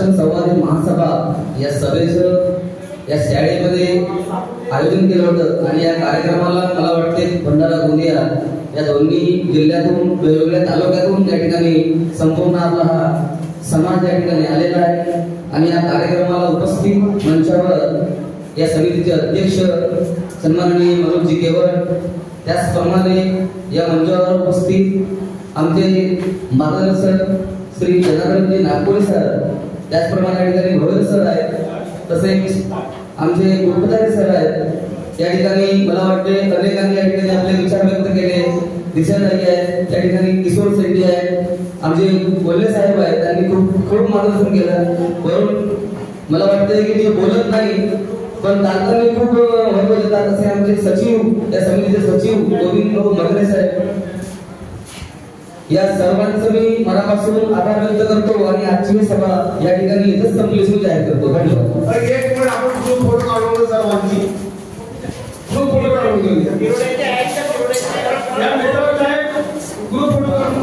शासन संवादित महासभा या सभेचं या शाळेमध्ये आयोजन केलं होतं आणि या कार्यक्रमाला मला वाटते भंडारा गोंदिया या दोन्ही जिल्ह्यातून वेगवेगळ्या तालुक्यातून त्या ठिकाणी संपूर्ण आपला हा समाज या ठिकाणी आलेला आहे आणि या कार्यक्रमाला उपस्थित मंचावर या समितीचे अध्यक्ष सन्माननीय मनोजजी केवळ, त्याचप्रमाणे या मंचावर उपस्थित आमचे मार्गदर्शक श्री जनार्दनजी नागपुरे सर, त्याचप्रमाणे या ठिकाणी भोयर सर आहेत, तसेच आमचे गुरुपदारी सर आहेत। या ठिकाणी मला वाटते अनेकांनी या ठिकाणी आपले विचार व्यक्त केले, दिशाताई आहे, त्या ठिकाणी किशोर शेट्टी आहे, आमचे कोल्हे साहेब आहेत, त्यांनी खूप मार्गदर्शन केलं। वरून मला वाटते की जे बोलत नाही पण तालुक्याने खूप महत्व देतात असे आमचे सचिव, या समितीचे सचिव गोविंद मगरे साहेब, या सर्वांचं मी मनापासून आभार व्यक्त करतो आणि आजची सभा या ठिकाणी इथेच संपली असून जाहीर करतो। धन्यवाद। एक मिनिट आपण ग्रुप फोटो काढून सर्वांची ग्रुप फोटो काढून घेऊया। या मित्रांचा ग्रुप फोटो काढून